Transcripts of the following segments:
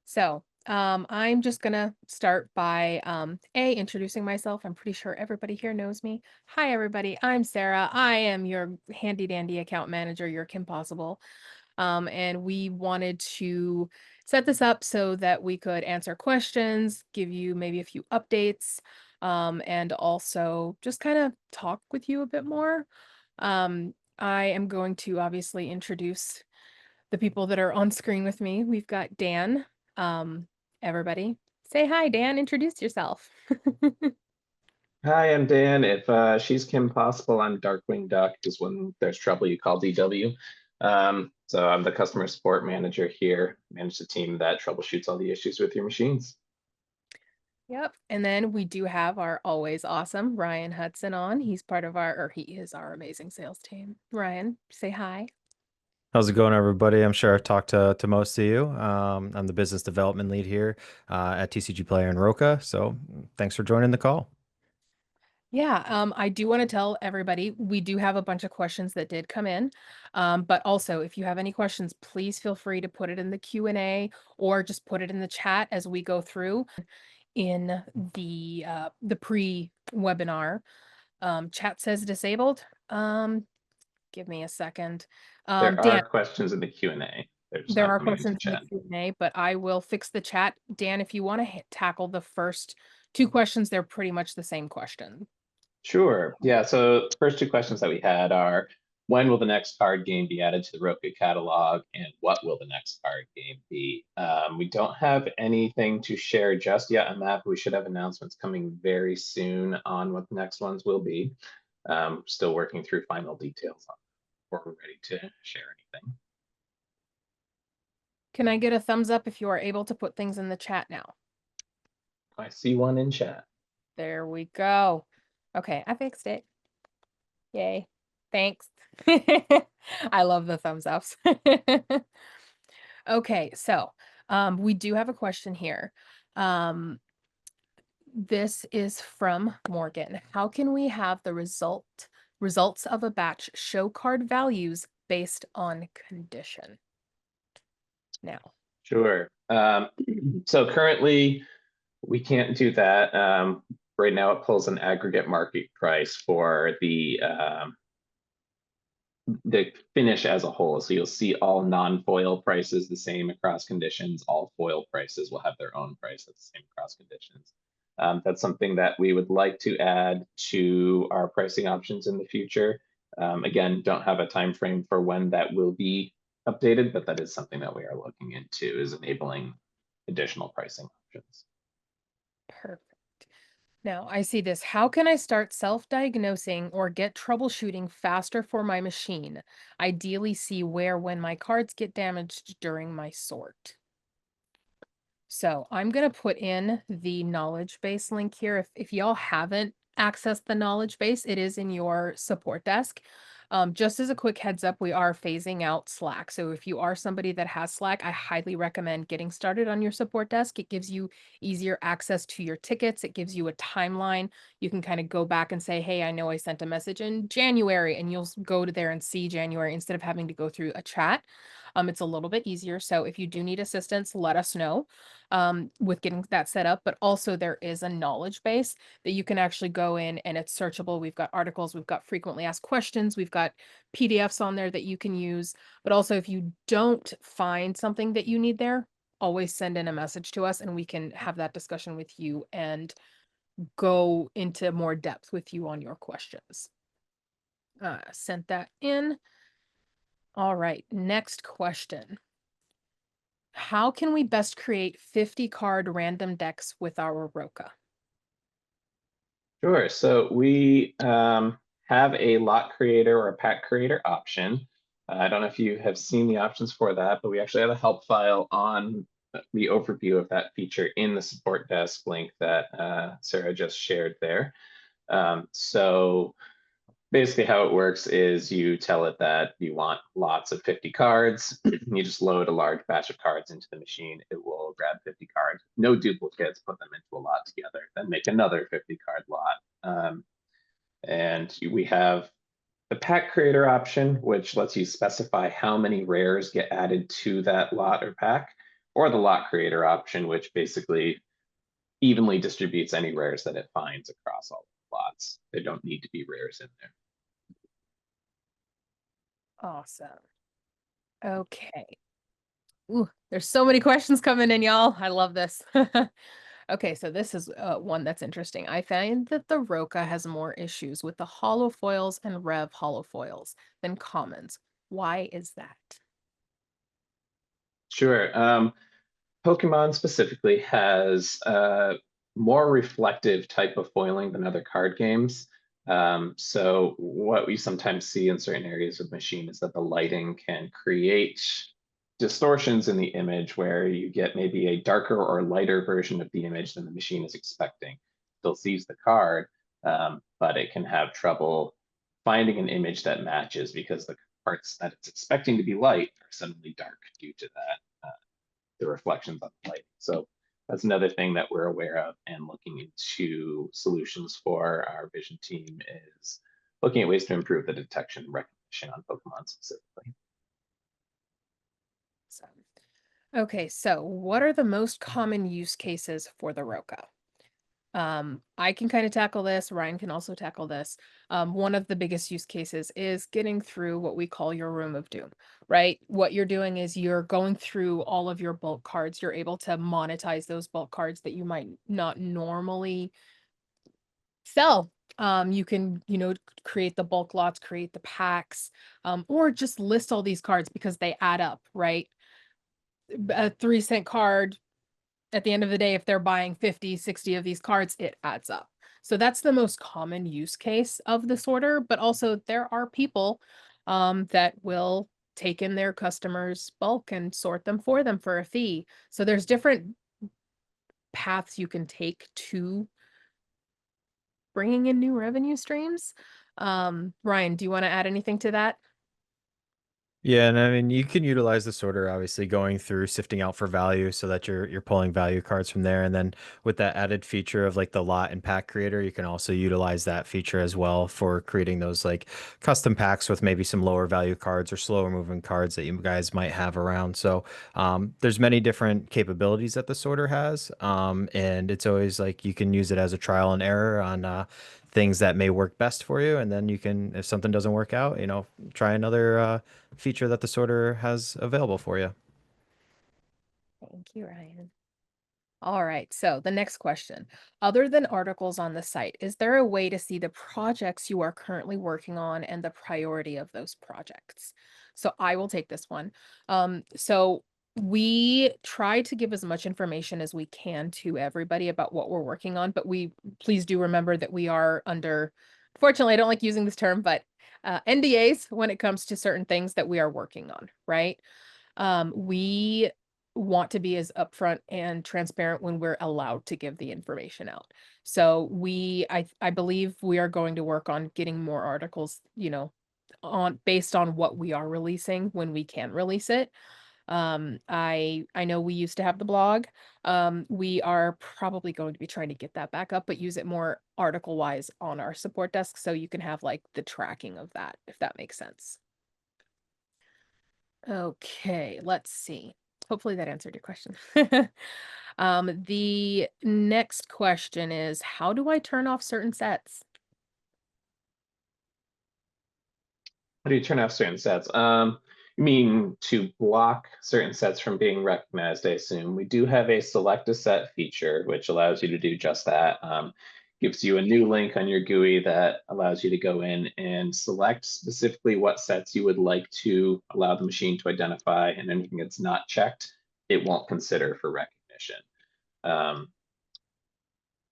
So, I'm just gonna start by introducing myself. I'm pretty sure everybody here knows me. Hi, everybody. I'm Sarah. I am your handy dandy account manager, your Kim Possible. And we wanted to set this up so that we could answer questions, give you maybe a few updates, and also just kind of talk with you a bit more. I am going to obviously introduce the people that are on screen with me. We've got Dan. Um, everybody, say hi, Dan. Introduce yourself. Hi, I'm Dan. If she's Kim Possible, I'm Darkwing Duck, because when there's trouble, you call DW. So I'm the customer support manager here, manage the team that troubleshoots all the issues with your machines. Yep. And then we do have our always awesome Ryan Hudson on. He's part of our, or he is our amazing sales team. Ryan, say hi. How's it going, everybody? I'm sure I've talked to most of you. I'm the business development lead here at TCG Player in Roca. So thanks for joining the call. Yeah, I do want to tell everybody we do have a bunch of questions that did come in. But also if you have any questions, please feel free to put it in the Q&A or just put it in the chat as we go through in the pre-webinar. Chat says disabled. Give me a second. There Dan, are questions in the Q&A. They're just there not are coming into questions in the chat. Q&A, but I will fix the chat. Dan, if you want to tackle the first two questions, they're pretty much the same question. Sure. Yeah. So the first two questions that we had are, when will the next card game be added to the Roca catalog, and what will the next card game be? We don't have anything to share just yet on that, but we should have announcements coming very soon on what the next ones will be. Still working through final details on before we're ready to share anything. Can I get a thumbs up if you are able to put things in the chat now? I see one in chat. There we go. Okay, I fixed it. Yay. Thanks. I love the thumbs ups. Okay, so we do have a question here. This is from Morgan. How can we have the results of a batch show card values based on condition? Now, Sure. So currently, we can't do that. Right now, it pulls an aggregate market price for the finish as a whole. So you'll see all non-foil prices the same across conditions. All foil prices will have their own price that's the same across conditions. That's something that we would like to add to our pricing options in the future. Again, don't have a time frame for when that will be updated, but that is something that we are looking into, is enabling additional pricing options. perfect. Now, I see this. How can I start self-diagnosing or get troubleshooting faster for my machine? Ideally, see where when my cards get damaged during my sort. So I'm going to put in the knowledge base link here. If y'all haven't accessed the knowledge base, it is in your support desk. Just as a quick heads up, we are phasing out Slack. So if you are somebody that has Slack, I highly recommend getting started on your support desk. It gives you easier access to your tickets. It gives you a timeline. You can kind of go back and say, hey, I know I sent a message in January, and you'll go to there and see January instead of having to go through a chat. It's a little bit easier. So if you do need assistance, let us know with getting that set up. But also there is a knowledge base that you can actually go in and it's searchable. We've got articles, we've got frequently asked questions, we've got PDFs on there that you can use. But also if you don't find something that you need there, always send in a message to us and we can have that discussion with you and go into more depth with you on your questions. Sent that in. All right, next question. How can we best create 50 card random decks with our Roca? Sure. So we have a lot creator or a pack creator option. I don't know if you have seen the options for that, but we actually have a help file on the overview of that feature in the support desk link that Sarah just shared there. So basically how it works is you tell it that you want lots of 50 cards. You just load a large batch of cards into the machine. It will grab 50 cards, no duplicates, put them into a lot together, then make another 50 card lot. And we have the pack creator option, which lets you specify how many rares get added to that lot or pack. or the lot creator option, which basically evenly distributes any rares that it finds across all the lots. There don't need to be rares in there. Awesome. Okay. Ooh, there's so many questions coming in, y'all. I love this. Okay, so this is one that's interesting. I find that the Roca has more issues with the hollow foils and Rev hollow foils than commons. Why is that? Sure. Pokemon specifically has more reflective type of foiling than other card games. So what we sometimes see in certain areas of Machine is that the lighting can create distortions in the image where you get maybe a darker or lighter version of the image than the machine is expecting. Still sees the card, but it can have trouble finding an image that matches because the parts that it's expecting to be light are suddenly dark due to that, the reflections on the light. So that's another thing that we're aware of and looking into solutions for. Our vision team is looking at ways to improve the detection and recognition on Pokemon specifically. So, okay, so what are the most common use cases for the Roca? I can kind of tackle this. Ryan can also tackle this. One of the biggest use cases is getting through what we call your room of doom, right? What you're doing is you're going through all of your bulk cards. You're able to monetize those bulk cards that you might not normally sell. You can, create the bulk lots, create the packs, or just list all these cards because they add up, right? A 3-cent card at the end of the day, if they're buying 50, 60 of these cards, it adds up. So that's the most common use case of this order, but also there are people that will take in their customers' bulk and sort them for them for a fee. So there's different paths you can take to bringing in new revenue streams. Ryan, do you want to add anything to that? Yeah, and I mean you can utilize the sorter obviously going through sifting out for value so that you're pulling value cards from there. And then with that added feature of like the lot and pack creator, you can also utilize that feature as well for creating those like custom packs with maybe some lower value cards or slower moving cards that you guys might have around. So there's many different capabilities that the sorter has. And it's always like you can use it as a trial and error on things that may work best for you. And then you can, if something doesn't work out, try another feature that the sorter has available for you. Thank you, Ryan. All right, so the next question. Other than articles on the site, is there a way to see the projects you are currently working on and the priority of those projects? So I will take this one. So we try to give as much information as we can to everybody about what we're working on, but please do remember that we are under, fortunately, I don't like using this term, but NDAs when it comes to certain things that we are working on, right? We want to be as upfront and transparent when we're allowed to give the information out. So I believe we are going to work on getting more articles, on based on what we are releasing when we can release it. I know we used to have the blog. We are probably going to be trying to get that back up, but use it more article wise on our support desk so you can have like the tracking of that, if that makes sense. Okay, let's see. Hopefully that answered your question. The next question is, how do I turn off certain sets? How do you turn off certain sets? You mean to block certain sets from being recognized, I assume. We do have a select a set feature, which allows you to do just that. Gives you a new link on your GUI that allows you to go in and select specifically what sets you would like to allow the machine to identify, and anything that's not checked, it won't consider for recognition.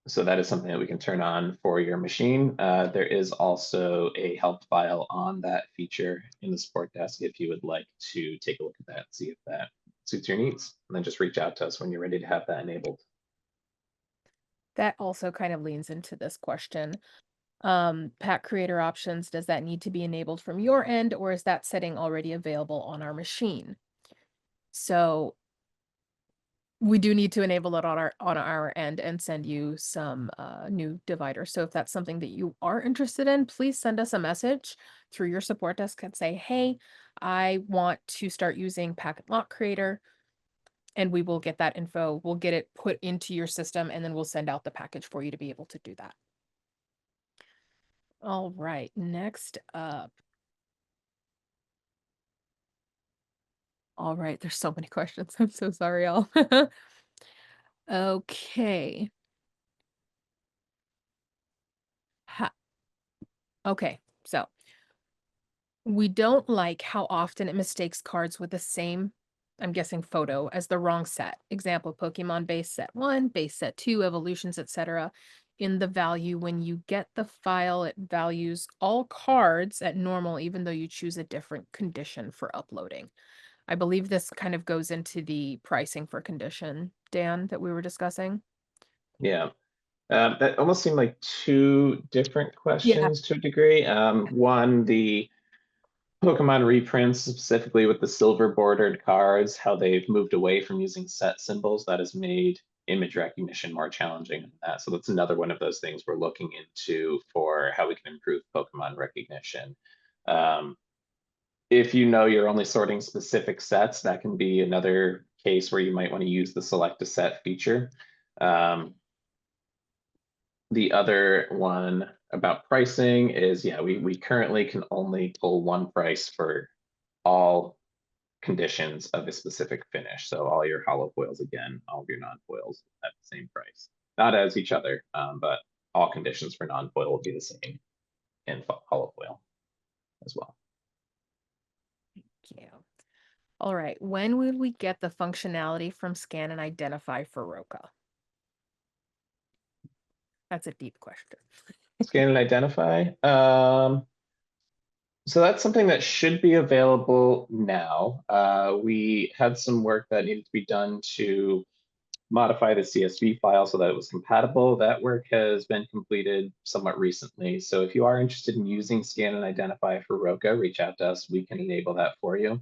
So that is something that we can turn on for your machine. There is also a help file on that feature in the support desk if you would like to take a look at that and see if that suits your needs. And then just reach out to us when you're ready to have that enabled. That also kind of leans into this question. Pack creator options, does that need to be enabled from your end, or is that setting already available on our machine? So we do need to enable it on our end and send you some new dividers. So if that's something that you are interested in, please send us a message through your support desk and say, hey, I want to start using Packet Lock Creator. and we will get that info. We'll get it put into your system, and then we'll send out the package for you to be able to do that. All right, next up. All right, there's so many questions. I'm so sorry, y'all. Okay. Okay, so we don't like how often it mistakes cards with the same, I'm guessing, photo as the wrong set. Example, Pokemon base set 1, base set 2, evolutions, etc. In the value, when you get the file, it values all cards at normal, even though you choose a different condition for uploading. I believe this kind of goes into the pricing for condition, Dan, that we were discussing. Yeah. That almost seemed like two different questions to a degree. One, the Pokemon reprints, specifically with the silver bordered cards, how they've moved away from using set symbols. That has made image recognition more challenging than that. So that's another one of those things we're looking into for how we can improve Pokemon recognition. If you know you're only sorting specific sets, that can be another case where you might want to use the select a set feature. The other one about pricing is, yeah, we currently can only pull one price for all conditions of a specific finish. So all your hollow foils, again, all of your non-foils at the same price. Not as each other, but all conditions for non-foil will be the same in hollow foil as well. Yeah. All right, when will we get the functionality from Scan and Identify for Roca? That's a deep question. Scan and identify. So that's something that should be available now. We had some work that needed to be done to modify the CSV file so that it was compatible. That work has been completed somewhat recently. So if you are interested in using Scan and Identify for Roca, reach out to us. We can enable that for you.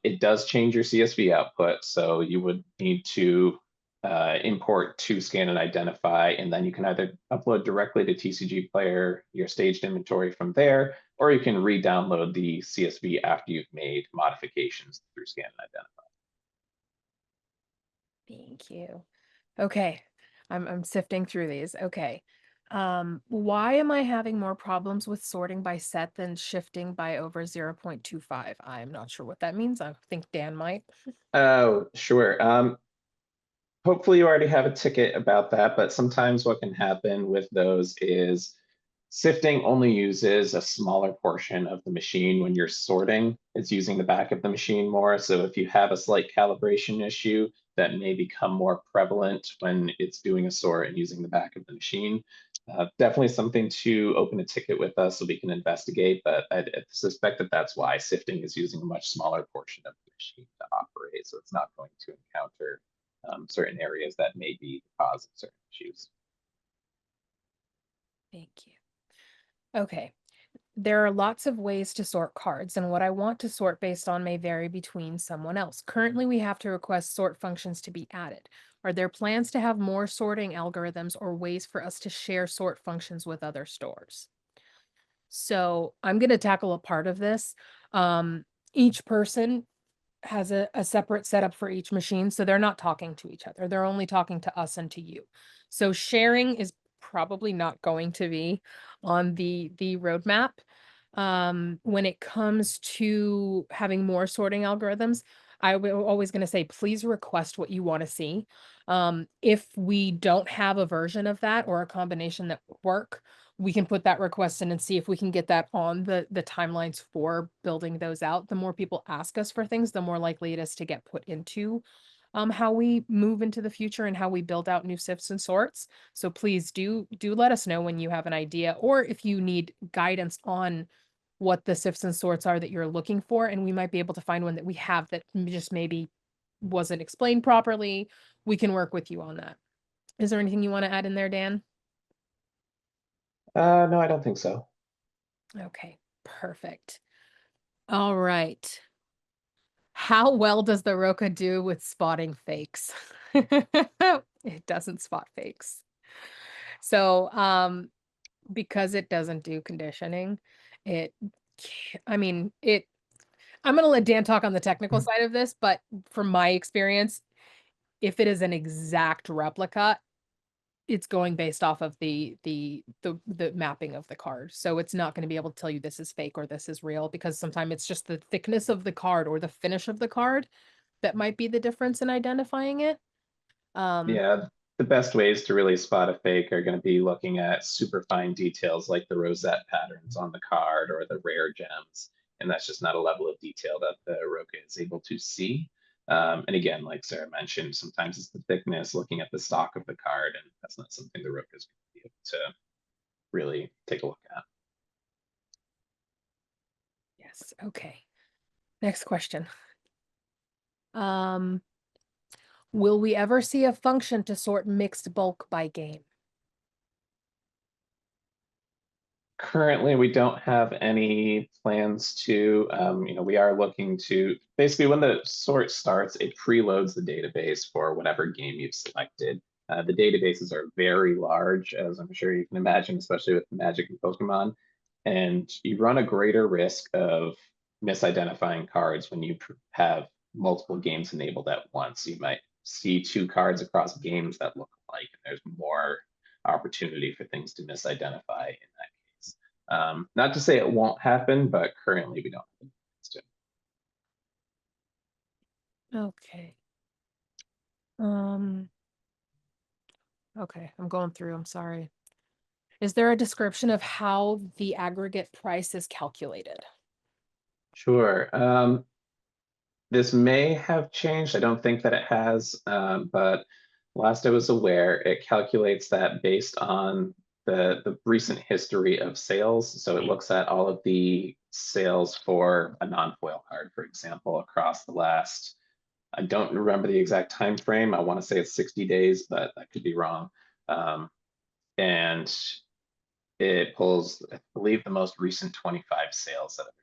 It does change your CSV output. So you would need to import to Scan and Identify, and then you can either upload directly to TCG Player, your staged inventory from there, or you can re-download the CSV after you've made modifications through Scan and Identify. Thank you. Okay, I'm sifting through these. Okay. Why am I having more problems with sorting by set than shifting by over 0.25? I'm not sure what that means. I think Dan might. Oh, sure. Hopefully you already have a ticket about that, but sometimes what can happen with those is sifting only uses a smaller portion of the machine when you're sorting. It's using the back of the machine more. So if you have a slight calibration issue, that may become more prevalent when it's doing a sort and using the back of the machine. Definitely something to open a ticket with us so we can investigate, but I suspect that that's why sifting is using a much smaller portion of the machine to operate. So it's not going to encounter certain areas that may be the cause of certain issues. Thank you. Okay. There are lots of ways to sort cards, and what I want to sort based on may vary between someone else. Currently, we have to request sort functions to be added. Are there plans to have more sorting algorithms or ways for us to share sort functions with other stores? So I'm going to tackle a part of this. Each person has a separate setup for each machine, so they're not talking to each other. They're only talking to us and to you. So sharing is probably not going to be on the roadmap. When it comes to having more sorting algorithms, I will always going to say, please request what you want to see. If we don't have a version of that or a combination that would work, we can put that request in and see if we can get that on the timelines for building those out. The more people ask us for things, the more likely it is to get put into how we move into the future and how we build out new sifts and sorts. So please do let us know when you have an idea, or if you need guidance on what the sifts and sorts are that you're looking for, and we might be able to find one that we have that just maybe wasn't explained properly. We can work with you on that. Is there anything you want to add in there, Dan? No, I don't think so. Okay, perfect. All right. How well does the Roca do with spotting fakes? It doesn't spot fakes. So, because it doesn't do conditioning, it, I mean, I'm going to let Dan talk on the technical side of this, but from my experience, if it is an exact replica, it's going based off of the mapping of the card. So it's not going to be able to tell you this is fake or this is real, because sometimes it's just the thickness of the card or the finish of the card that might be the difference in identifying it. Yeah, the best ways to really spot a fake are going to be looking at super fine details like the rosette patterns on the card or the rare gems. And that's just not a level of detail that the Roca is able to see. And again, like Sarah mentioned, sometimes it's the thickness, looking at the stock of the card, and that's not something the Roca is going to be able to really take a look at. Yes. Okay. Next question. Will we ever see a function to sort mixed bulk by game? Currently, we don't have any plans to, we are looking to, basically when the sort starts, it preloads the database for whatever game you've selected. The databases are very large, as I'm sure you can imagine, especially with Magic and Pokemon. And you run a greater risk of misidentifying cards when you have multiple games enabled at once. You might see two cards across games that look alike, and there's more opportunity for things to misidentify in that case. Not to say it won't happen, but currently we don't have plans to. Okay. Okay, I'm going through, I'm sorry. Is there a description of how the aggregate price is calculated? Sure. This may have changed. I don't think that it has, but last I was aware, it calculates that based on the recent history of sales. So it looks at all of the sales for a non-foil card, for example, across the last, I don't remember the exact time frame. I want to say it's 60 days, but I could be wrong. And it pulls, I believe, the most recent 25 sales that have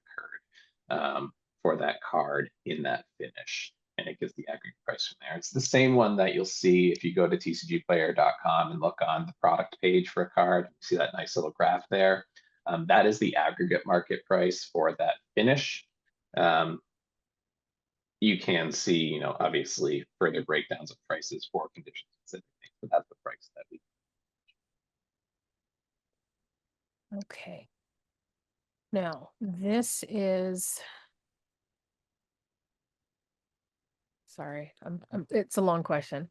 occurred for that card in that finish. And it gives the aggregate price from there. It's the same one that you'll see if you go to tcgplayer.com and look on the product page for a card. You see that nice little graph there. That is the aggregate market price for that finish. You can see, obviously further breakdowns of prices for condition specific things, but that's the price that we. Okay. Now, this is, sorry, it's a long question.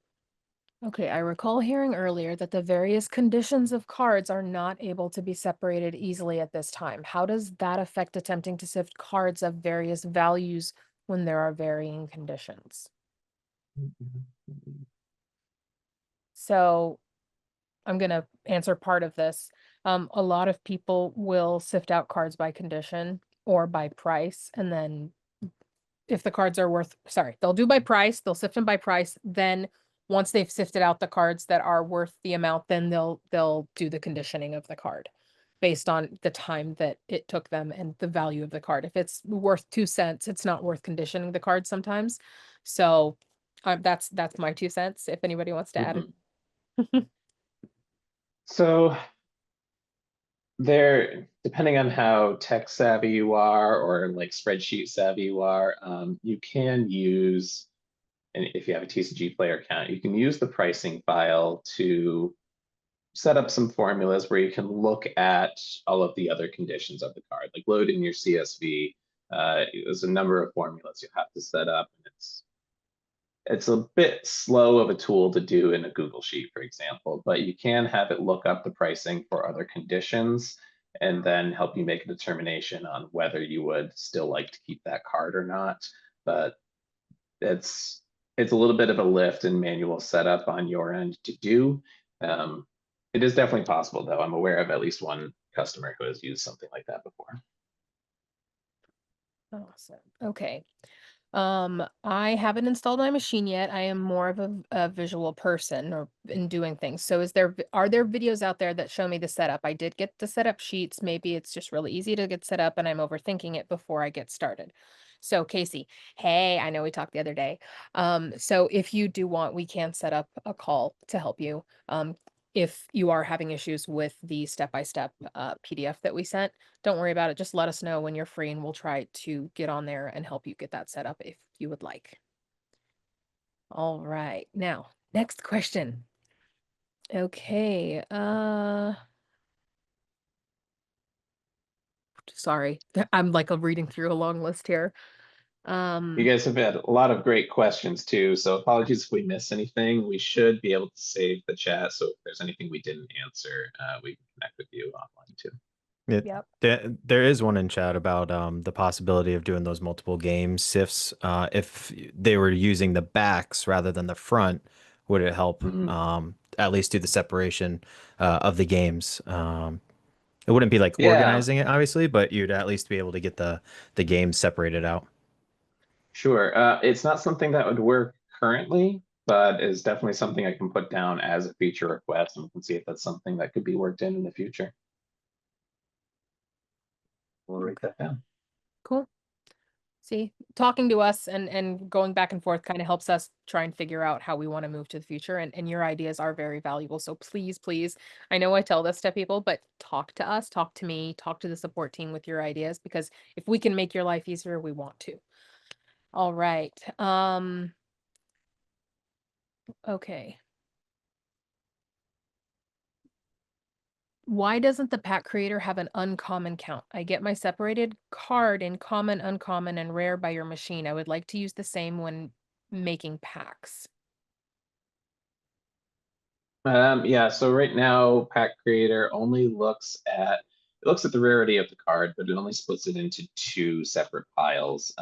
Okay, I recall hearing earlier that the various conditions of cards are not able to be separated easily at this time. How does that affect attempting to sift cards of various values when there are varying conditions? So I'm going to answer part of this. A lot of people will sift out cards by condition or by price, and then if the cards are worth, sorry, they'll do by price, they'll sift them by price. Then once they've sifted out the cards that are worth the amount, then they'll do the conditioning of the card based on the time that it took them and the value of the card. If it's worth 2 cents, it's not worth conditioning the card sometimes. So that's my 2 cents. If anybody wants to add it. So there, depending on how tech savvy you are or like spreadsheet savvy you are, you can use, and if you have a TCG player account, you can use the pricing file to set up some formulas where you can look at all of the other conditions of the card, like load in your CSV. There's a number of formulas you have to set up, and it's a bit slow of a tool to do in a Google Sheet, for example, but you can have it look up the pricing for other conditions and then help you make a determination on whether you would still like to keep that card or not. But it's a little bit of a lift and manual setup on your end to do. It is definitely possible, though. I'm aware of at least one customer who has used something like that before. Awesome. Okay. I haven't installed my machine yet. I am more of a visual person or in doing things. So are there videos out there that show me the setup? I did get the setup sheets. Maybe it's just really easy to get set up and I'm overthinking it before I get started. So Casey, hey, I know we talked the other day. So if you do want, we can set up a call to help you. If you are having issues with the step-by-step PDF that we sent, don't worry about it. Just let us know when you're free and we'll try to get on there and help you get that set up if you would like. All right. Now, next question. Okay. Sorry. I'm like reading through a long list here. You guys have had a lot of great questions too, so apologies if we miss anything. We should be able to save the chat, so if there's anything we didn't answer, we can connect with you offline too. Yep. There is one in chat about the possibility of doing those multiple game sifts. If they were using the backs rather than the front, would it help at least do the separation of the games? It wouldn't be like Yeah, organizing it, obviously, but you'd at least be able to get the games separated out. sure. It's not something that would work currently, but is definitely something I can put down as a feature request, and we can see if that's something that could be worked in the future. We'll write that down. Cool. See, talking to us and going back and forth kind of helps us try and figure out how we want to move to the future. And your ideas are very valuable. So please, please, I know I tell this to people, but talk to us, talk to me, talk to the support team with your ideas, because if we can make your life easier, we want to. All right. Okay. Why doesn't the pack creator have an uncommon count? I get my separated card in common, uncommon, and rare by your machine. I would like to use the same when making packs. Yeah, so right now, Pack Creator only looks at the rarity of the card, but it only splits it into two separate piles.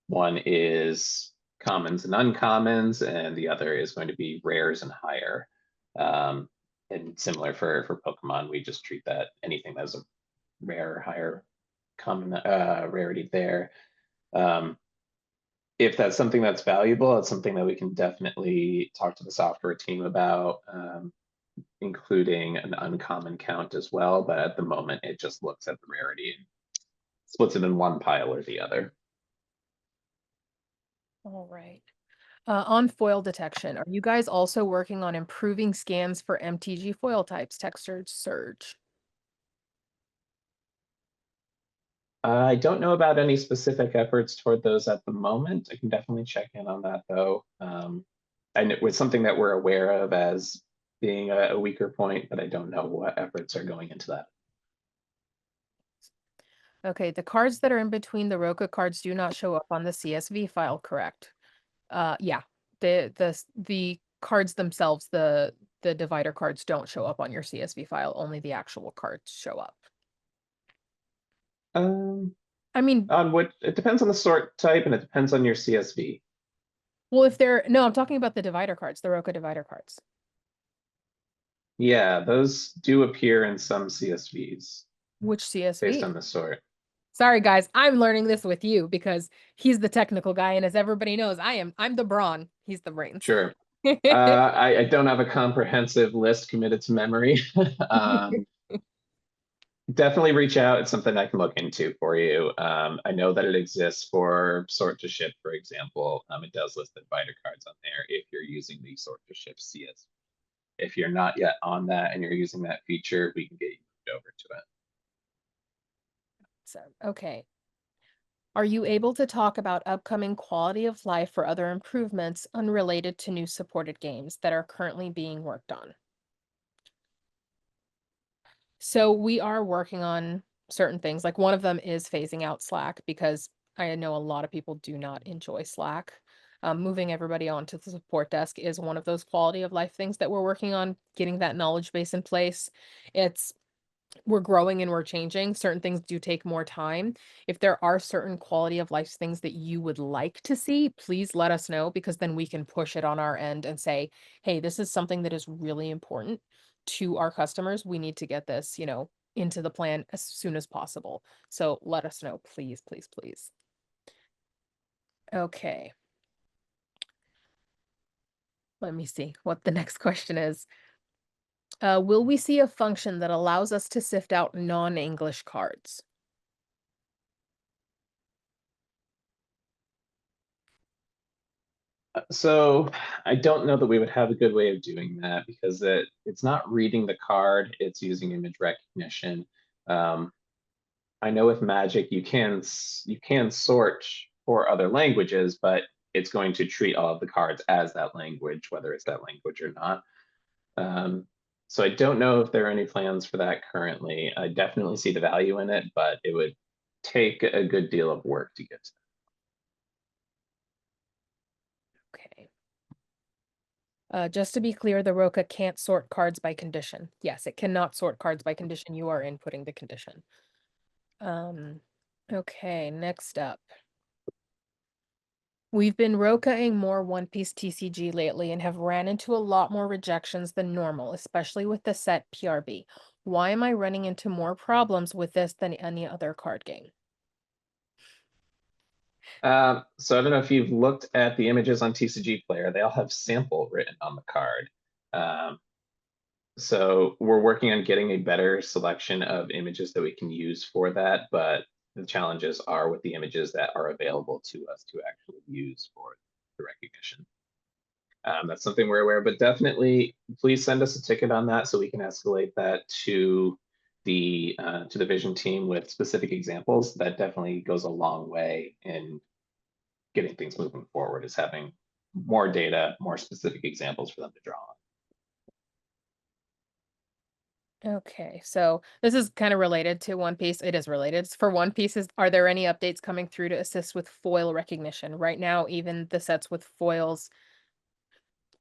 One is commons and uncommons, and the other is going to be rares and higher. And similar for Pokemon, we just treat that anything that's a rare or higher common rarity there. If that's something that's valuable, it's something that we can definitely talk to the software team about, including an uncommon count as well. But at the moment, it just looks at the rarity and splits it in one pile or the other. All right. On foil detection, are you guys also working on improving scans for MTG foil types, textured surge? I don't know about any specific efforts toward those at the moment. I can definitely check in on that though. And it was something that we're aware of as being a weaker point, but I don't know what efforts are going into that. Okay, the cards that are in between the Roca cards do not show up on the CSV file, correct? Yeah. The cards themselves, the divider cards don't show up on your CSV file, only the actual cards show up. I mean, On what it depends on the sort type and it depends on your CSV. well, if they're no, I'm talking about the divider cards, the Roca divider cards. Yeah, those do appear in some CSVs Which based CSV? on the sort. Sorry, guys, I'm learning this with you because he's the technical guy, and as everybody knows, I'm the brawn. He's the brains. Sure. I don't have a comprehensive list committed to memory. Definitely reach out. It's something I can look into for you. I know that it exists for sort to ship, for example. It does list the divider cards on there if you're using the sort to ship CS. If you're not yet on that and you're using that feature, we can get you moved over to it. So, okay. Are you able to talk about upcoming quality of life or other improvements unrelated to new supported games that are currently being worked on? So we are working on certain things. Like one of them is phasing out Slack because I know a lot of people do not enjoy Slack. Moving everybody onto the support desk is one of those quality of life things that we're working on, getting that knowledge base in place. We're growing and we're changing. Certain things do take more time. If there are certain quality of life things that you would like to see, please let us know, because then we can push it on our end and say, hey, this is something that is really important to our customers. We need to get this, into the plan as soon as possible. So let us know, please, please, please. Okay. Let me see what the next question is. Will we see a function that allows us to sift out non-English cards? So I don't know that we would have a good way of doing that because it's not reading the card, it's using image recognition. I know with Magic you can sort for other languages, but it's going to treat all of the cards as that language, whether it's that language or not. So I don't know if there are any plans for that currently. I definitely see the value in it, but it would take a good deal of work to get to. Okay. Just to be clear, the Roca can't sort cards by condition. Yes, it cannot sort cards by condition. You are inputting the condition. Okay, next up. We've been Rocaing more One Piece TCG lately and have ran into a lot more rejections than normal, especially with the set PRB. Why am I running into more problems with this than any other card game? So I don't know if you've looked at the images on TCG Player. They all have sample written on the card. So we're working on getting a better selection of images that we can use for that, but the challenges are with the images that are available to us to actually use for the recognition. That's something we're aware of, but definitely please send us a ticket on that so we can escalate that to the vision team with specific examples. That definitely goes a long way in getting things moving forward, is having more data, more specific examples for them to draw on. Okay, so this is kind of related to One Piece. It is related. For One Piece, are there any updates coming through to assist with foil recognition? Right now, even the sets with foils,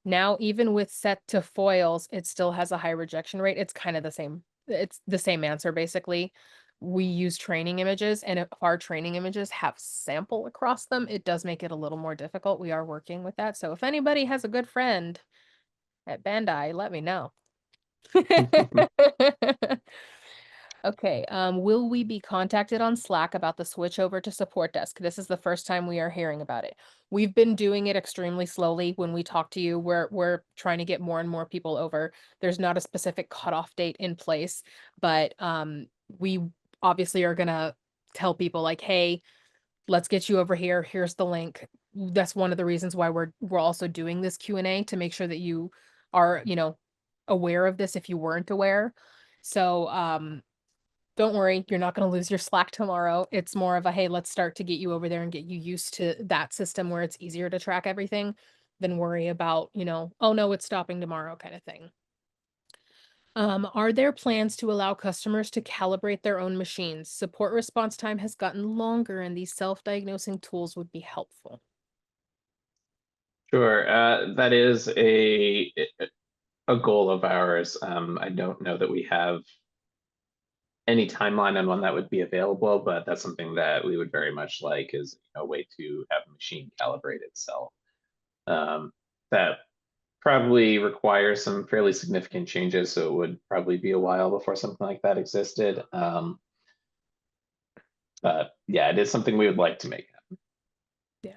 now even with set to foils, it still has a high rejection rate. It's kind of the same. It's the same answer, basically. We use training images, and if our training images have sample across them, it does make it a little more difficult. We are working with that. So if anybody has a good friend at Bandai, let me know. Okay, will we be contacted on Slack about the switch over to support desk? This is the first time we are hearing about it. We've been doing it extremely slowly. When we talk to you, we're trying to get more and more people over. There's not a specific cutoff date in place, but we obviously are gonna tell people like, hey, let's get you over here. Here's the link. That's one of the reasons why we're also doing this Q&A, to make sure that you are, aware of this if you weren't aware. So don't worry, you're not going to lose your Slack tomorrow. It's more of a, hey, let's start to get you over there and get you used to that system where it's easier to track everything than worry about, oh no, it's stopping tomorrow kind of thing. Are there plans to allow customers to calibrate their own machines? Support response time has gotten longer and these self-diagnosing tools would be helpful. Sure, that is a goal of ours. I don't know that we have any timeline on when that would be available, but that's something that we would very much like, is a way to have a machine calibrate itself. That probably requires some fairly significant changes, so it would probably be a while before something like that existed. But yeah, it is something we would like to make happen. Yeah.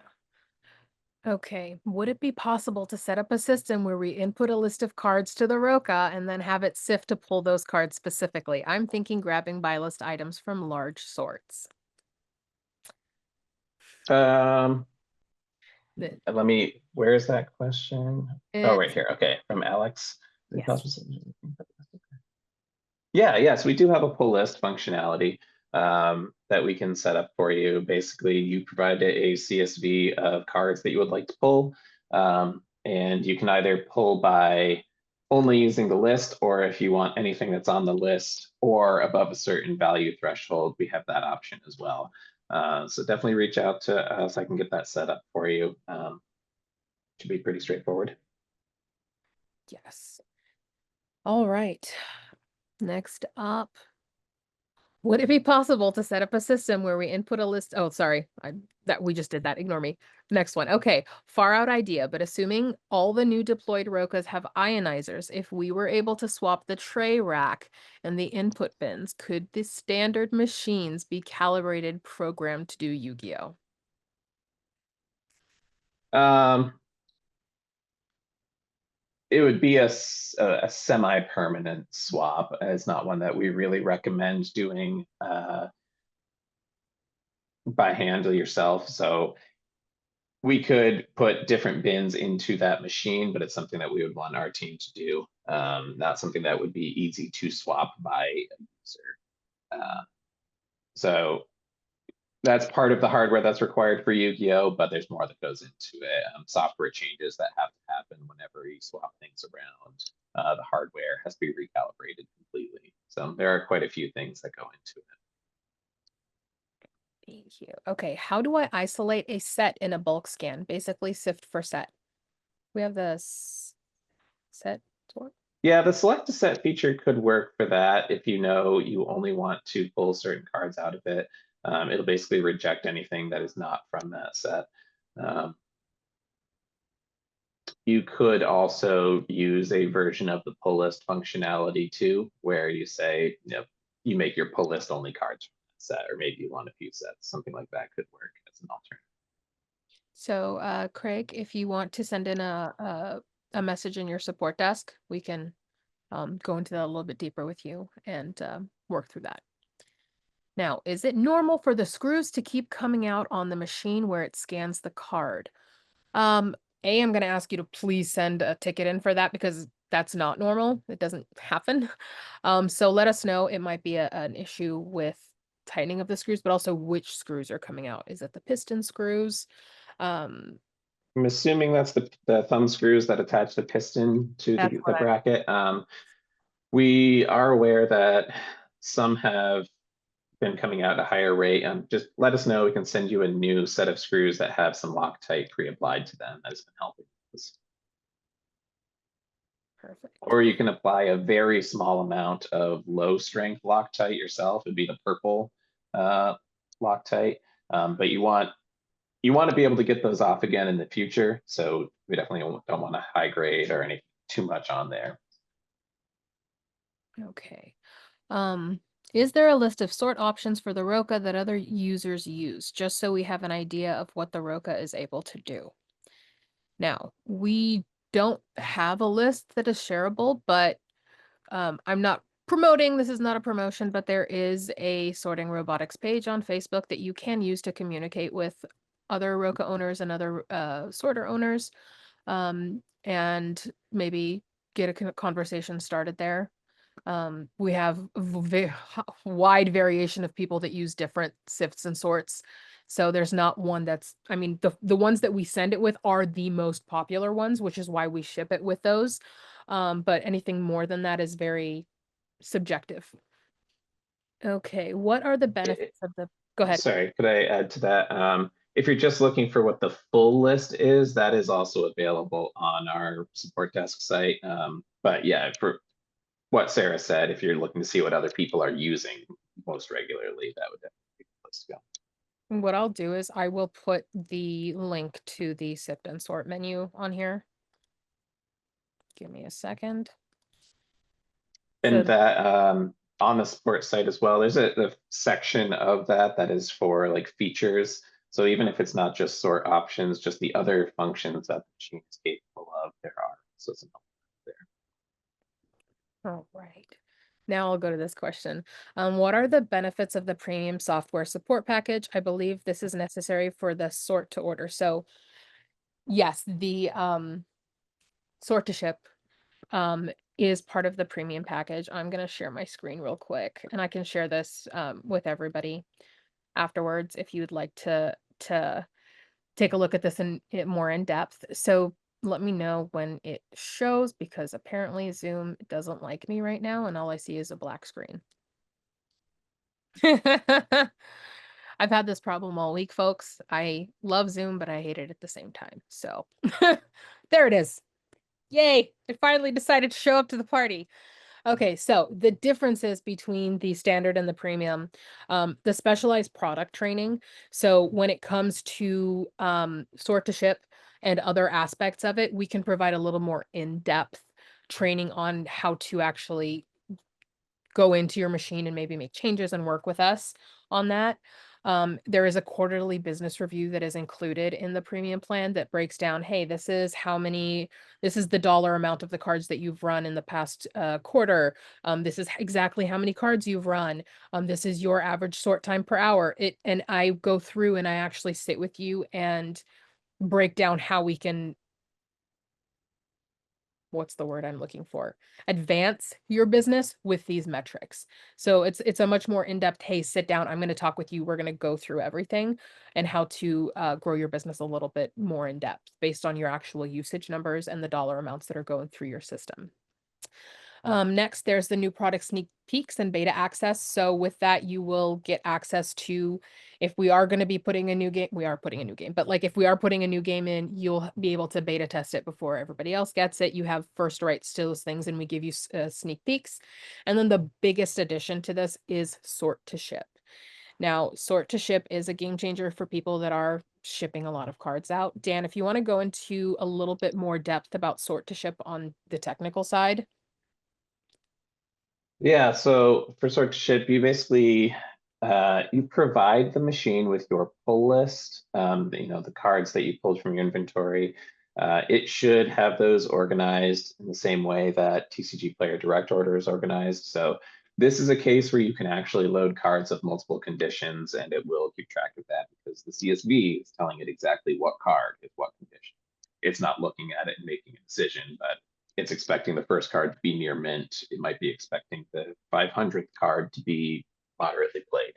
Okay, would it be possible to set up a system where we input a list of cards to the Roca and then have it sift to pull those cards specifically? I'm thinking grabbing buy list items from large sorts. Where is that question? Oh, right here. Okay, from Alex. Yes. Yes, we do have a pull list functionality that we can set up for you. Basically, you provide a CSV of cards that you would like to pull, and you can either pull by only using the list, or if you want anything that's on the list or above a certain value threshold, we have that option as well. So definitely reach out to us. I can get that set up for you. Should be pretty straightforward. Yes. All right. Next up. Would it be possible to set up a system where we input a list? Oh, sorry. That we just did that. Ignore me. Next one. Okay. Far out idea, but assuming all the new deployed Rocas have ionizers, if we were able to swap the tray rack and the input bins, could the standard machines be calibrated, programmed to do Yu-Gi-Oh? It would be a semi-permanent swap. It's not one that we really recommend doing by hand or yourself. So we could put different bins into that machine, but it's something that we would want our team to do. Not something that would be easy to swap by a user. So That's part of the hardware that's required for Yu-Gi-Oh, but there's more that goes into it. Software changes that have to happen whenever you swap things around. The hardware has to be recalibrated completely. So there are quite a few things that go into it. Thank you. Okay, how do I isolate a set in a bulk scan? Basically, sift for set. We have the set sort. Yeah, the select a set feature could work for that if you know you only want to pull certain cards out of it. It'll basically reject anything that is not from that set. You could also use a version of the pull list functionality too, where you say, you make your pull list only cards from that set, or maybe you want a few sets. Something like that could work as an alternative. So, Craig, if you want to send in a message in your support desk, we can go into that a little bit deeper with you and work through that. Now, is it normal for the screws to keep coming out on the machine where it scans the card? I'm going to ask you to please send a ticket in for that because that's not normal. It doesn't happen. So let us know. It might be an issue with tightening of the screws, but also which screws are coming out. Is it the piston screws? I'm assuming that's the thumb screws that attach the piston to That's the what bracket. We are aware that some have been coming out at a higher rate. Just let us know. We can send you a new set of screws that have some Loctite pre-applied to them. That has been helping us. Perfect. Or you can apply a very small amount of low strength Loctite yourself. It'd be the purple Loctite. But you want to be able to get those off again in the future. So we definitely don't want a high grade or anything too much on there. Okay. Is there a list of sort options for the Roca that other users use, just so we have an idea of what the Roca is able to do? Now, we don't have a list that is shareable, but I'm not promoting, this is not a promotion, but there is a sorting robotics page on Facebook that you can use to communicate with other Roca owners and other sorter owners, and maybe get a conversation started there. We have wide variation of people that use different sifts and sorts. So there's not one that's, I mean, the ones that we send it with are the most popular ones, which is why we ship it with those. But anything more than that is very subjective. Okay, what are the benefits of the, go ahead. Sorry, could I add to that? If you're just looking for what the full list is, that is also available on our support desk site. But yeah, for what Sarah said, if you're looking to see what other people are using most regularly, that would definitely be the place to go. What I'll do is I will put the link to the sift and sort menu on here. Give me a second. And that on the support site as well, there's a section of that is for like features. So even if it's not just sort options, just the other functions that the machine is capable of, there are. So some help there. All right. Now I'll go to this question. What are the benefits of the premium software support package? I believe this is necessary for the sort to order. So yes, the sort to ship is part of the premium package. I'm going to share my screen real quick and I can share this with everybody afterwards if you'd like to take a look at this more in depth. So let me know when it shows because apparently Zoom doesn't like me right now and all I see is a black screen. I've had this problem all week, folks. I love Zoom, but I hate it at the same time. So there it is. Yay, it finally decided to show up to the party. Okay, so the differences between the standard and the premium, the specialized product training. So when it comes to sort to ship and other aspects of it, we can provide a little more in-depth training on how to actually go into your machine and maybe make changes and work with us on that. There is a quarterly business review that is included in the premium plan that breaks down, hey, this is the dollar amount of the cards that you've run in the past quarter. This is exactly how many cards you've run. This is your average sort time per hour. And I go through and I actually sit with you and break down how we can what's the word I'm looking for? Advance your business with these metrics. So it's a much more in-depth, hey, sit down, I'm going to talk with you. We're going to go through everything and how to grow your business a little bit more in depth based on your actual usage numbers and the dollar amounts that are going through your system. Next, there's the new product sneak peeks and beta access. So with that, you will get access to, if we are going to be putting a new game, we are putting a new game, but like if we are putting a new game in, you'll be able to beta test it before everybody else gets it. You have first rights to those things and we give you sneak peeks. And then the biggest addition to this is sort to ship. Now, sort to ship is a game changer for people that are shipping a lot of cards out. Dan, if you want to go into a little bit more depth about sort to ship on the technical side. Yeah, so for sort to ship, you basically you provide the machine with your pull list, the cards that you pulled from your inventory. It should have those organized in the same way that TCG Player Direct Order is organized. So this is a case where you can actually load cards of multiple conditions and it will keep track of that because the CSV is telling it exactly what card is what condition. It's not looking at it and making a decision, but it's expecting the first card to be near mint. It might be expecting the 500th card to be moderately played.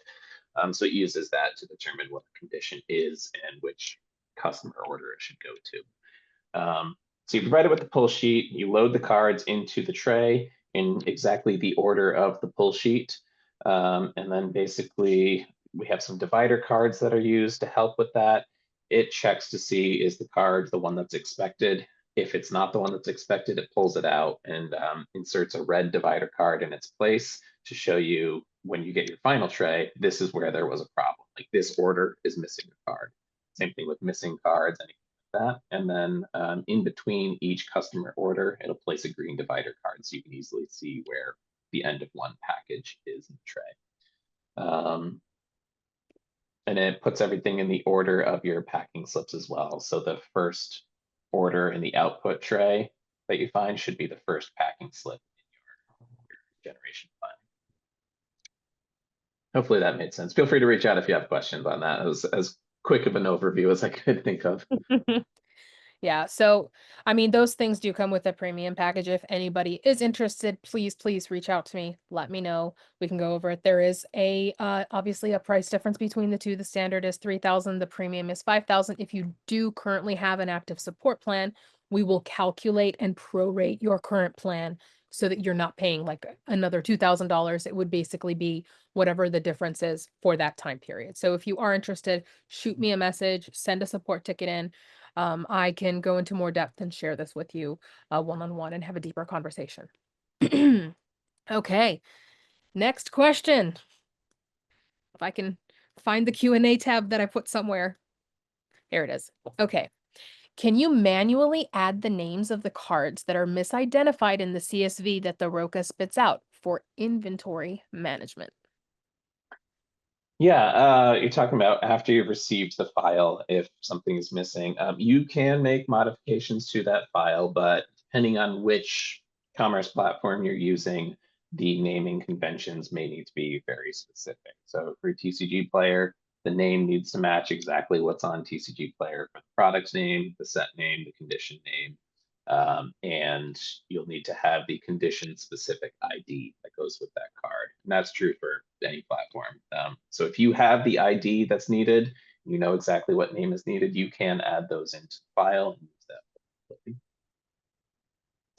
So it uses that to determine what the condition is and which customer order it should go to. So you provide it with the pull sheet, you load the cards into the tray in exactly the order of the pull sheet. And then basically we have some divider cards that are used to help with that. It checks to see is the card the one that's expected. If it's not the one that's expected, it pulls it out and inserts a red divider card in its place to show you when you get your final tray, this is where there was a problem. Like this order is missing a card. Same thing with missing cards, anything like that. And then in between each customer order, it'll place a green divider card so you can easily see where the end of one package is in the tray. And it puts everything in the order of your packing slips as well. So the first order in the output tray that you find should be the first packing slip in your generation file. Hopefully that made sense. Feel free to reach out if you have questions on that. It was as quick of an overview as I could think of. Yeah, so I mean, those things do come with a premium package. If anybody is interested, please reach out to me. Let me know. We can go over it. There is a obviously a price difference between the two. The standard is 3,000, the premium is 5,000. If you do currently have an active support plan, we will calculate and prorate your current plan so that you're not paying like another $2,000. It would basically be whatever the difference is for that time period. So if you are interested, shoot me a message, send a support ticket in. I can go into more depth and share this with you one-on-one and have a deeper conversation. Okay, next question. If I can find the Q&A tab that I put somewhere. Here it is. Okay. Can you manually add the names of the cards that are misidentified in the CSV that the Roca spits out for inventory management? Yeah, you're talking about after you've received the file, if something is missing, you can make modifications to that file, but depending on which commerce platform you're using, the naming conventions may need to be very specific. So for TCG Player, the name needs to match exactly what's on TCG Player for the product's name, the set name, the condition name. And you'll need to have the condition specific ID that goes with that card. And that's true for any platform. So if you have the ID that's needed, you know exactly what name is needed, you can add those into the file and use that.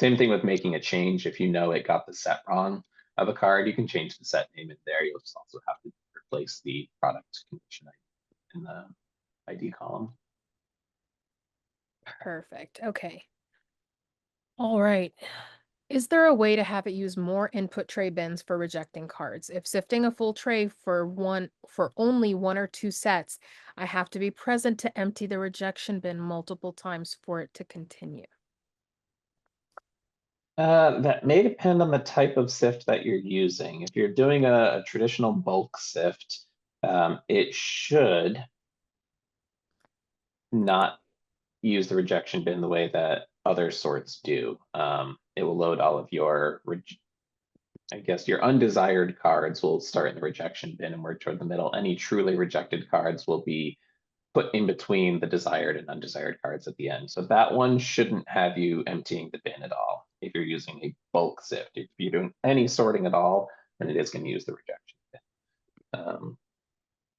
Same thing with making a change. If you know it got the set wrong of a card, you can change the set name in there. You'll just also have to replace the product condition in the ID column. Perfect. Okay. All right. Is there a way to have it use more input tray bins for rejecting cards? If sifting a full tray for only one or two sets, I have to be present to empty the rejection bin multiple times for it to continue. That may depend on the type of sift that you're using. If you're doing a traditional bulk sift, it should not use the rejection bin the way that other sorts do. It will load all of your, I guess, your undesired cards will start in the rejection bin and work toward the middle. Any truly rejected cards will be put in between the desired and undesired cards at the end. So that one shouldn't have you emptying the bin at all. if you're using a bulk sift. If you're doing any sorting at all, then it is going to use the rejection bin.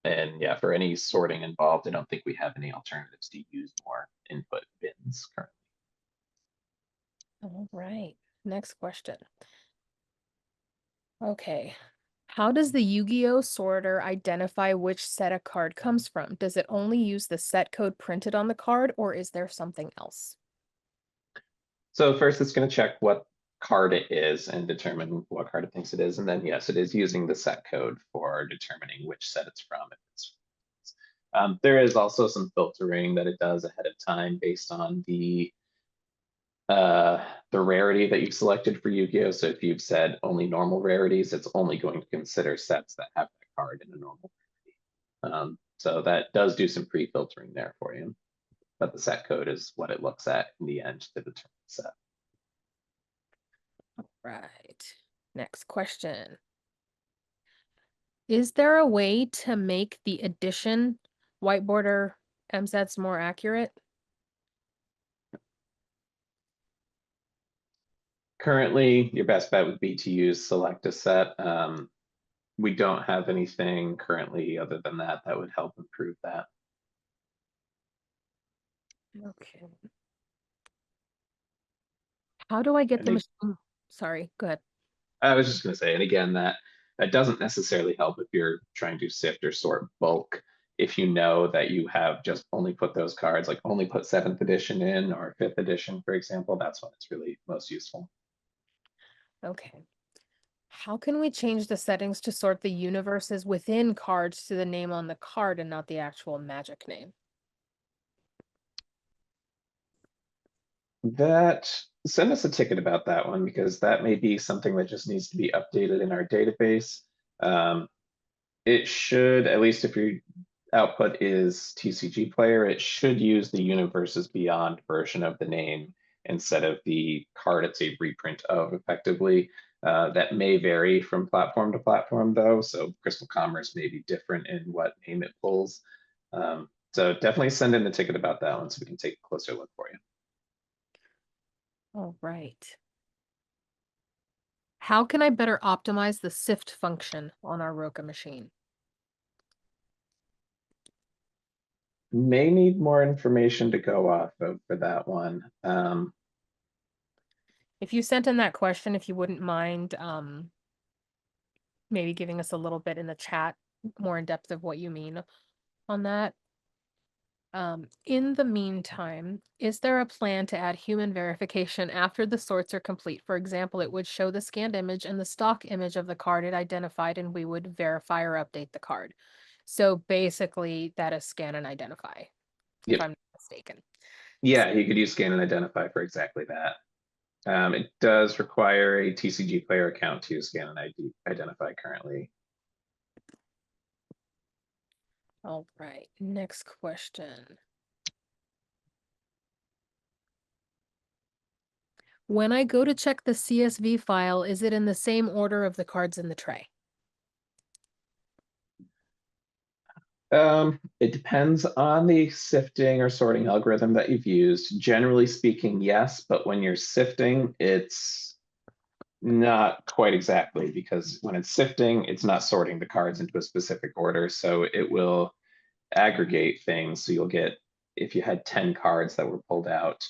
And yeah, for any sorting involved, I don't think we have any alternatives to use more input bins currently. All right, next question. Okay, how does the Yu-Gi-Oh sorter identify which set a card comes from? Does it only use the set code printed on the card, or is there something else? So first it's going to check what card it is and determine what card it thinks it is. And then yes, it is using the set code for determining which set it's from. There is also some filtering that it does ahead of time based on the rarity that you've selected for Yu-Gi-Oh! So if you've said only normal rarities, it's only going to consider sets that have that card in a normal rarity. So that does do some pre-filtering there for you. But the set code is what it looks at in the end to determine the set. Right. Next question. Is there a way to make the addition white border MSETs more accurate? Currently, your best bet would be to use select a set. We don't have anything currently other than that that would help improve that. Okay. How do I get the And machine? Sorry, go ahead. I was just going to say, and again, that doesn't necessarily help if you're trying to sift or sort bulk. If you know that you have just only put those cards, like only put 7th edition in or 5th edition, for example, that's when it's really most useful. Okay. How can we change the settings to sort the universes within cards to the name on the card and not the actual magic name? Send us a ticket about that one, because that may be something that just needs to be updated in our database. It should, at least if your output is TCG player, it should use the Universes Beyond version of the name instead of the card it's a reprint of effectively. That may vary from platform to platform though, so Crystal Commerce may be different in what name it pulls. So definitely send in the ticket about that one so we can take a closer look for you. All right. How can I better optimize the sift function on our Roca machine? May need more information to go off of for that one. If you sent in that question, if you wouldn't mind, maybe giving us a little bit in the chat, more in depth of what you mean on that. In the meantime, is there a plan to add human verification after the sorts are complete? For example, it would show the scanned image and the stock image of the card it identified, and we would verify or update the card. So basically, that is scan and identify, if I'm not mistaken. Yeah, you could use scan and identify for exactly that. It does require a TCG player account to scan and identify currently. All right, next question. When I go to check the CSV file, is it in the same order of the cards in the tray? It depends on the sifting or sorting algorithm that you've used. Generally speaking, yes, but when you're sifting, it's not quite exactly, because when it's sifting, it's not sorting the cards into a specific order. So it will aggregate things. So you'll get, if you had 10 cards that were pulled out,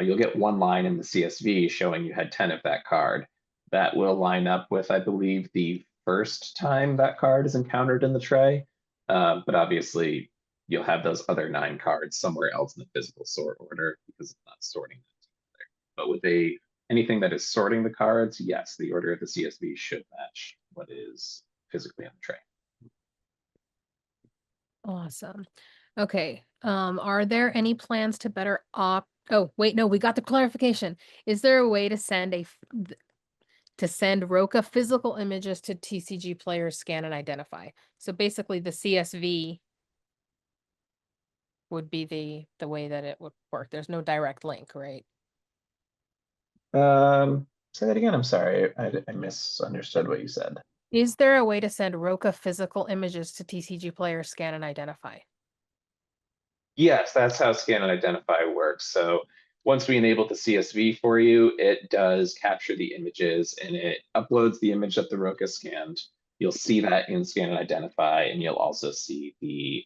you'll get one line in the CSV showing you had 10 of that card. That will line up with, I believe, the first time that card is encountered in the tray. But obviously, you'll have those other 9 cards somewhere else in the physical sort order because it's not sorting them together. But with anything that is sorting the cards, yes, the order of the CSV should match what is physically on the tray. Awesome. Okay. Are there any plans to better oh, wait, no, we got the clarification. Is there a way to send to send Roca physical images to TCG players, scan and identify? So basically the CSV would be the way that it would work. There's no direct link, right? Say that again. I'm sorry. I misunderstood what you said. Is there a way to send Roca physical images to TCG players, scan and identify? Yes, that's how scan and identify works. So once we enable the CSV for you, it does capture the images and it uploads the image that the Roca scanned. You'll see that in Scan and Identify, and you'll also see the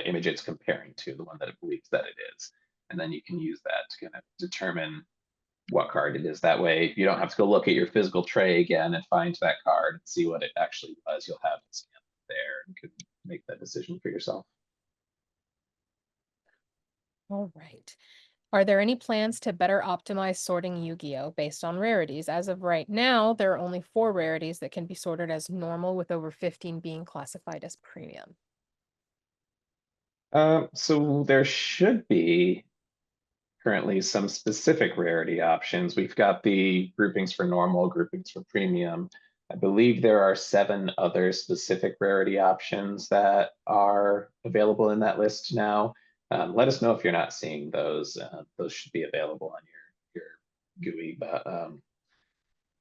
image it's comparing to, the one that it believes that it is. And then you can use that to kind of determine what card it is. That way you don't have to go look at your physical tray again and find that card and see what it actually was. You'll have it scanned there and can make that decision for yourself. All right. Are there any plans to better optimize sorting Yu-Gi-Oh based on rarities? As of right now, there are only 4 rarities that can be sorted as normal, with over 15 being classified as premium. So there should be currently some specific rarity options. We've got the groupings for normal, groupings for premium. I believe there are 7 other specific rarity options that are available in that list now. Let us know if you're not seeing those. Those should be available on your GUI, but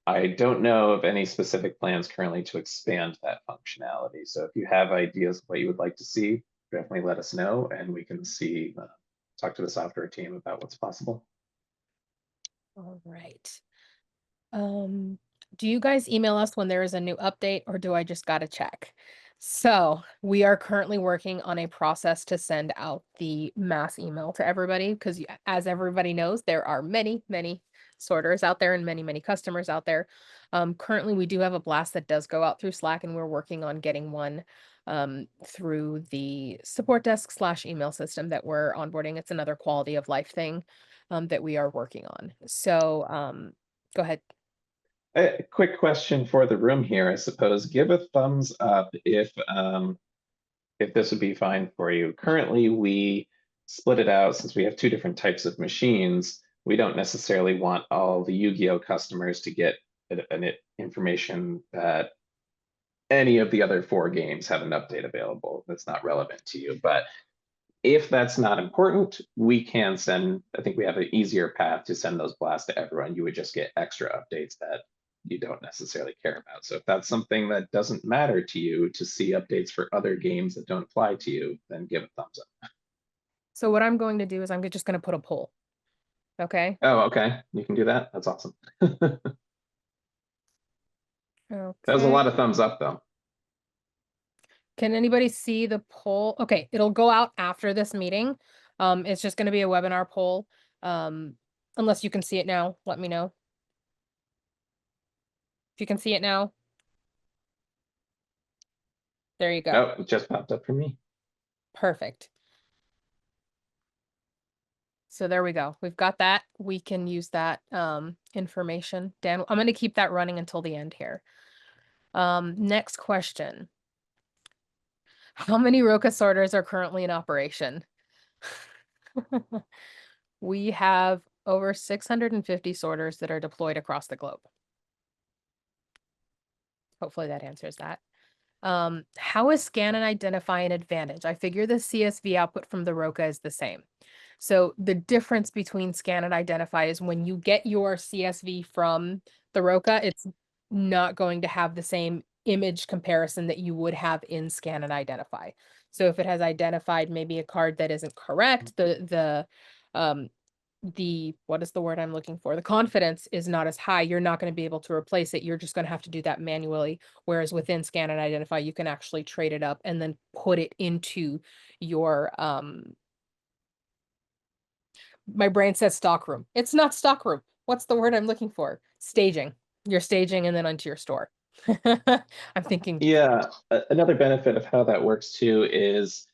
I don't know of any specific plans currently to expand that functionality. So if you have ideas of what you would like to see, definitely let us know and we can see, talk to the software team about what's possible. All right. Do you guys email us when there is a new update, or do I just gotta check? So we are currently working on a process to send out the mass email to everybody, because as everybody knows, there are many, many sorters out there and many, many customers out there. Currently we do have a blast that does go out through Slack, and we're working on getting one through the support desk / email system that we're onboarding. It's another quality of life thing that we are working on. So go ahead. A quick question for the room here, I suppose. Give a thumbs up if this would be fine for you. Currently, we split it out since we have 2 different types of machines. We don't necessarily want all the Yu-Gi-Oh customers to get information that any of the other 4 games have an update available that's not relevant to you. But if that's not important, we can send, I think we have an easier path to send those blasts to everyone. You would just get extra updates that you don't necessarily care about. So if that's something that doesn't matter to you to see updates for other games that don't apply to you, then give a thumbs up. So what I'm going to do is I'm just going to put a poll. Okay. Oh, okay. You can do that. That's awesome. That was a Okay. lot of thumbs up though. Can anybody see the poll? Okay, it'll go out after this meeting. It's just going to be a webinar poll. Unless you can see it now, let me know. If you can see it now. There you go. Oh, it just popped up for me. Perfect. So there we go. We've got that. We can use that information. Dan, I'm going to keep that running until the end here. Next question. How many Roca sorters are currently in operation? We have over 650 sorters that are deployed across the globe. Hopefully that answers that. How is Scan and Identify an advantage? I figure the CSV output from the Roca is the same. So the difference between Scan and Identify is when you get your CSV from the Roca, it's not going to have the same image comparison that you would have in Scan and Identify. So if it has identified maybe a card that isn't correct, the what is the word I'm looking for? The confidence is not as high. You're not going to be able to replace it. You're just going to have to do that manually. Whereas within Scan and Identify, you can actually trade it up and then put it into your my brain says stockroom. It's not stockroom. What's the word I'm looking for? Staging. Your staging and then onto your store. I'm thinking. Yeah, another benefit of how that works too is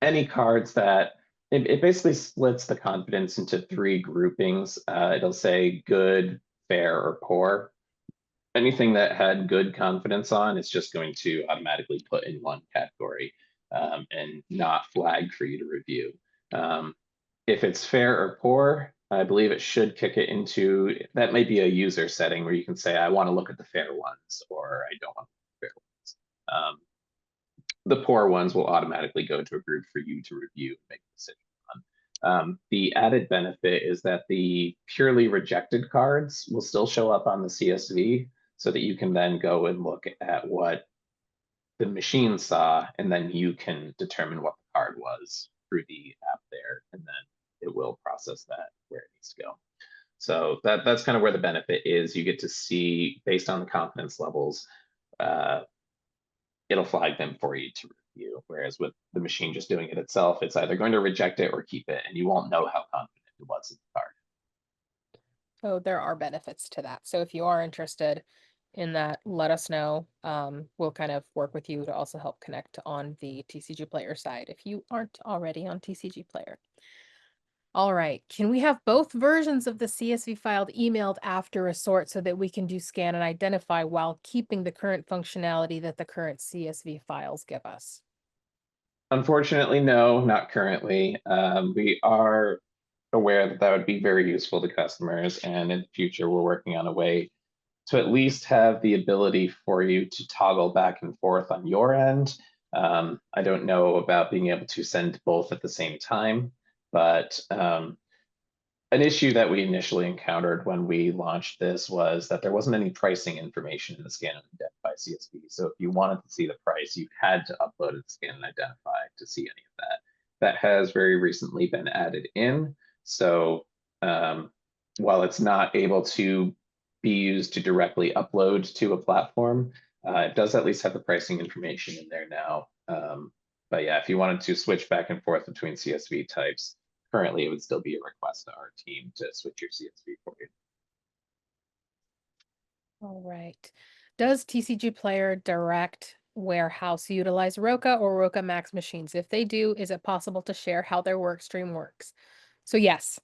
any cards that it basically splits the confidence into 3 groupings. It'll say good, fair, or poor. Anything that had good confidence on, it's just going to automatically put in one category and not flag for you to review. If it's fair or poor, I believe it should kick it into, that might be a user setting where you can say, I want to look at the fair ones, or I don't want the fair ones. The poor ones will automatically go to a group for you to review and make a decision on. The added benefit is that the purely rejected cards will still show up on the CSV so that you can then go and look at what the machine saw, and then you can determine what the card was through the app there. And then it will process that where it needs to go. So that's kind of where the benefit is. You get to see based on the confidence levels, it'll flag them for you to review. Whereas with the machine just doing it itself, it's either going to reject it or keep it, and you won't know how confident it was in the card. So there are benefits to that. So if you are interested in that, let us know. We'll kind of work with you to also help connect on the TCG Player side if you aren't already on TCG Player. All right, can we have both versions of the CSV file emailed after a sort so that we can do scan and identify while keeping the current functionality that the current CSV files give us? Unfortunately, no, not currently. We are aware that that would be very useful to customers, and in the future, we're working on a way to at least have the ability for you to toggle back and forth on your end. I don't know about being able to send both at the same time, but an issue that we initially encountered when we launched this was that there wasn't any pricing information in the scan and identify CSV. So if you wanted to see the price, you had to upload it to scan and identify to see any of that. That has very recently been added in. So while it's not able to be used to directly upload to a platform, it does at least have the pricing information in there now. But yeah, if you wanted to switch back and forth between CSV types, currently it would still be a request to our team to switch your CSV for you. All right. Does TCG Player Direct Warehouse utilize Roca or Roca Max machines? If they do, is it possible to share how their work stream works? So yes,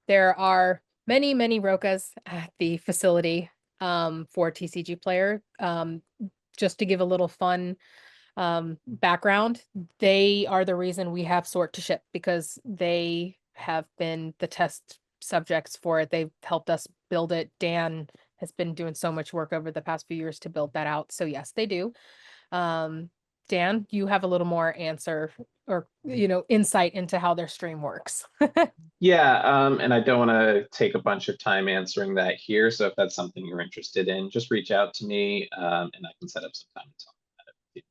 there are many, many Rocas at the facility for TCG Player. Just to give a little fun background, they are the reason we have sort to ship because they have been the test subjects for it. They've helped us build it. Dan has been doing so much work over the past few years to build that out. So yes, they do. Dan, you have a little more answer or insight into how their stream works. Yeah, and I don't want to take a bunch of time answering that here. So if that's something you're interested in, just reach out to me and I can set up some time to talk about it with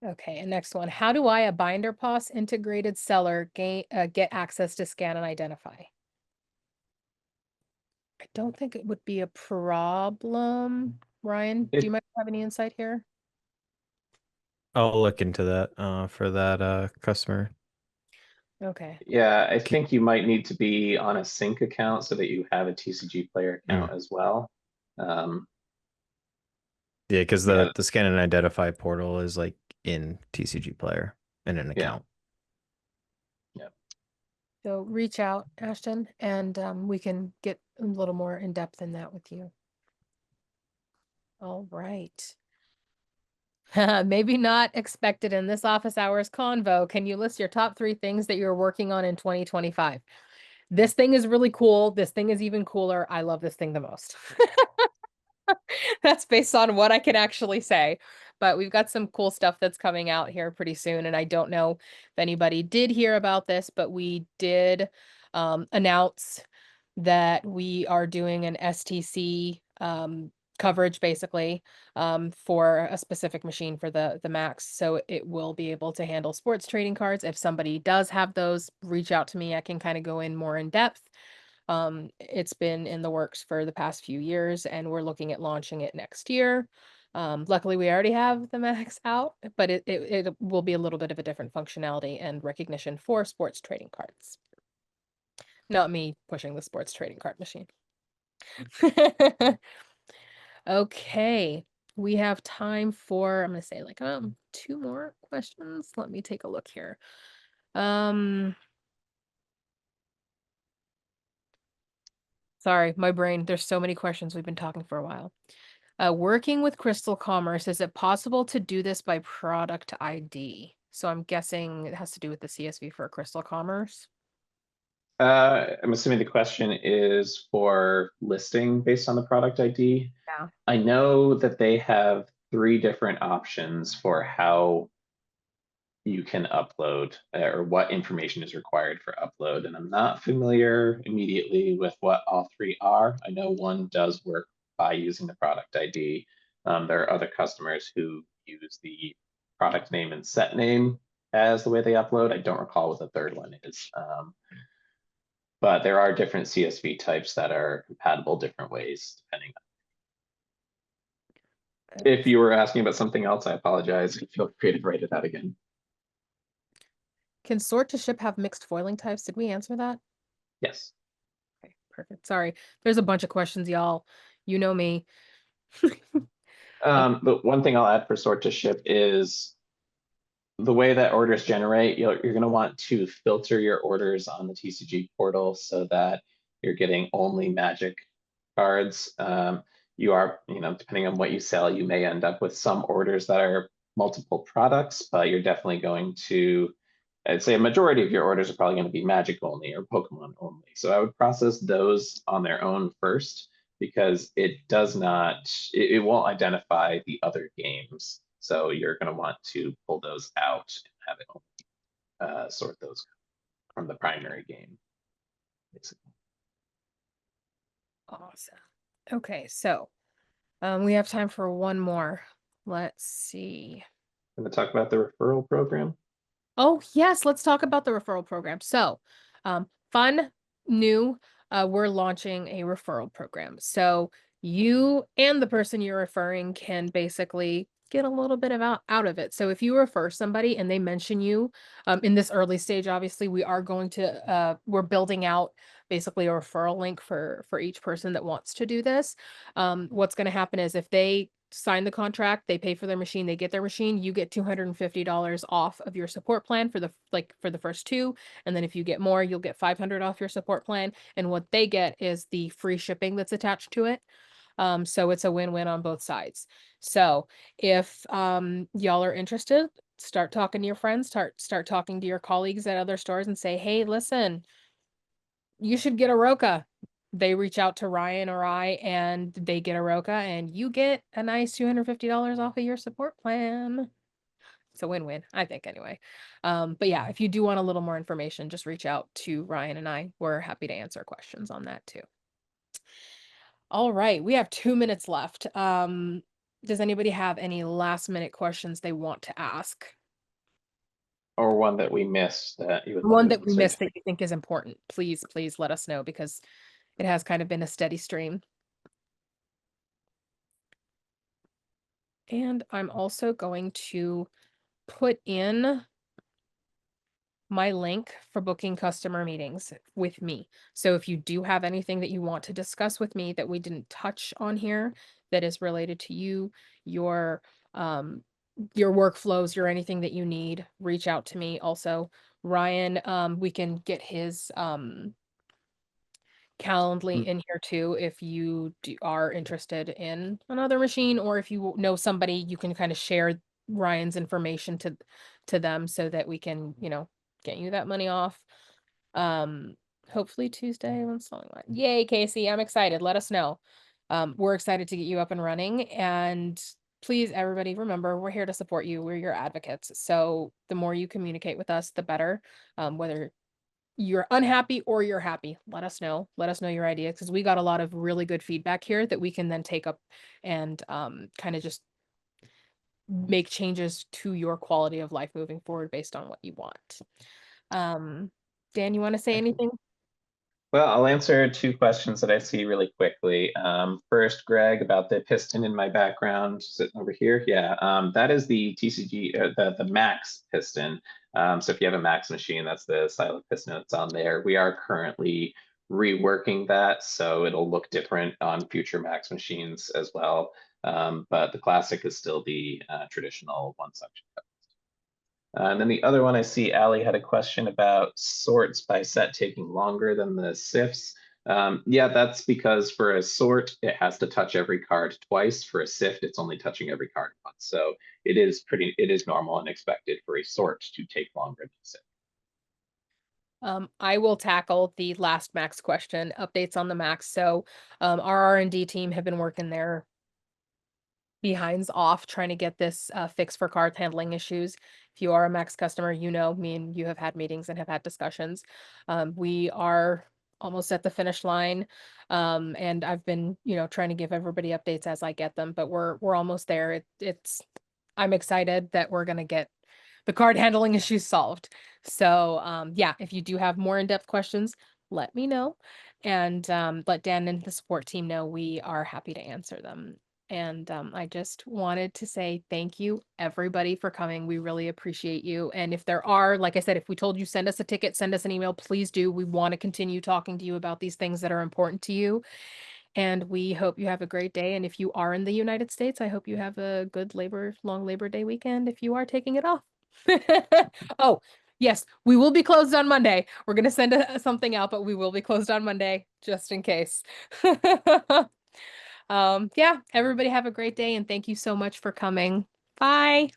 you. Okay, and next one. How do I, a binder POS integrated seller, get access to scan and identify? I don't think it would be a problem. Ryan, do you might have any insight here? I'll look into that for that customer. Okay. Yeah, I think you might need to be on a sync account so that you have a TCG Player account as well. Yeah, because Yeah. the scan and identify portal is like in TCG Player in an account. Yeah. So reach out, Ashton, and we can get a little more in depth in that with you. All right. Maybe not expected in this office hours convo. Can you list your top 3 things that you're working on in 2025? This thing is really cool. This thing is even cooler. I love this thing the most. That's based on what I can actually say. But we've got some cool stuff that's coming out here pretty soon. And I don't know if anybody did hear about this, but we did announce that we are doing an STC coverage basically for a specific machine for the Max. So it will be able to handle sports trading cards. If somebody does have those, reach out to me. I can kind of go in more in depth. It's been in the works for the past few years and we're looking at launching it next year. Luckily we already have the Max out, but it will be a little bit of a different functionality and recognition for sports trading cards. Not me pushing the sports trading card machine. Okay, we have time for, I'm gonna say like 2 more questions. Let me take a look here. Sorry, my brain, there's so many questions. We've been talking for a while. Working with Crystal Commerce, is it possible to do this by product ID? So I'm guessing it has to do with the CSV for Crystal Commerce. I'm assuming the question is for listing based on the product ID. Yeah. I know that they have 3 different options for how you can upload or what information is required for upload. And I'm not familiar immediately with what all 3 are. I know one does work by using the product ID. There are other customers who use the product name and set name as the way they upload. I don't recall what the third one is. But there are different CSV types that are compatible different ways, depending on. If you were asking about something else, I apologize. Feel free to write it out again. Can sort to ship have mixed foiling types? Did we answer that? Yes. Okay, perfect. Sorry. There's a bunch of questions, y'all. You know me. But one thing I'll add for sort to ship is the way that orders generate, you're going to want to filter your orders on the TCG portal so that you're getting only magic cards. You are, depending on what you sell, you may end up with some orders that are multiple products, but you're definitely going to, I'd say a majority of your orders are probably going to be magic only or Pokemon only. So I would process those on their own first, because it does not, it won't identify the other games. So you're going to want to pull those out and have it only sort those from the primary game, basically. Awesome. Okay, so we have time for one more. Let's see. I'm going to talk about the referral program. Oh, yes, let's talk about the referral program. So, fun, new, we're launching a referral program. So you and the person you're referring can basically get a little bit of out of it. So if you refer somebody and they mention you, in this early stage, obviously we are going to, we're building out basically a referral link for each person that wants to do this. What's going to happen is if they sign the contract, they pay for their machine, they get their machine, you get $250 off of your support plan for the first two. And then if you get more, you'll get 500 off your support plan. And what they get is the free shipping that's attached to it. So it's a win-win on both sides. So if y'all are interested, start talking to your friends, start talking to your colleagues at other stores and say, hey, listen, you should get a Roca. They reach out to Ryan or I and they get a Roca and you get a nice $250 off of your support plan. It's a win-win, I think, anyway. But yeah, if you do want a little more information, just reach out to Ryan and I. We're happy to answer questions on that too. All right, we have 2 minutes left. Does anybody have any last minute questions they want to ask? Or one that we missed that you would One like that we answered. missed that you think is important, please let us know, because it has kind of been a steady stream. And I'm also going to put in my link for booking customer meetings with me. So if you do have anything that you want to discuss with me that we didn't touch on here that is related to you, your workflows, your anything that you need, reach out to me. Also, Ryan, we can get his Calendly in here too if you are interested in another machine, or if you know somebody, you can kind of share Ryan's information to them so that we can, get you that money off. Hopefully Tuesday when selling line. Yay, Casey, I'm excited. Let us know. We're excited to get you up and running, and please, everybody, remember, we're here to support you. We're your advocates. So the more you communicate with us, the better. Whether you're unhappy or you're happy, let us know your ideas, because we got a lot of really good feedback here that we can then take up and kind of just make changes to your quality of life moving forward based on what you want. Dan, you want to say anything? Well, I'll answer two questions that I see really quickly. First, Greg, about the piston in my background sitting over here. Yeah, that is the TCG, the Max piston. So if you have a Max machine, that's the silent piston that's on there. We are currently reworking that, so it'll look different on future Max machines as well. But the classic is still the traditional one suction. And then the other one, I see Ali had a question about sorts by set taking longer than the sifts. Yeah, that's because for a sort, it has to touch every card twice. For a sift, it's only touching every card once. So it is normal and expected for a sort to take longer than a sift. I will tackle the last Max question, updates on the Max. So our R&D team have been working their behinds off trying to get this fixed for card handling issues. If you are a Max customer, me and you have had meetings and have had discussions. We are almost at the finish line. And I've been, trying to give everybody updates as I get them, but we're almost there. I'm excited that we're going to get the card handling issues solved. So yeah, if you do have more in-depth questions, let me know. And let Dan and the support team know we are happy to answer them. And I just wanted to say thank you, everybody, for coming. We really appreciate you. And if there are, like I said, if we told you send us a ticket, send us an email, please do. We want to continue talking to you about these things that are important to you. And we hope you have a great day. And if you are in the United States, I hope you have a good long Labor Day weekend if you are taking it off. Oh, yes, we will be closed on Monday. We're going to send something out, but we will be closed on Monday just in case. Yeah, everybody have a great day and thank you so much for coming. Bye.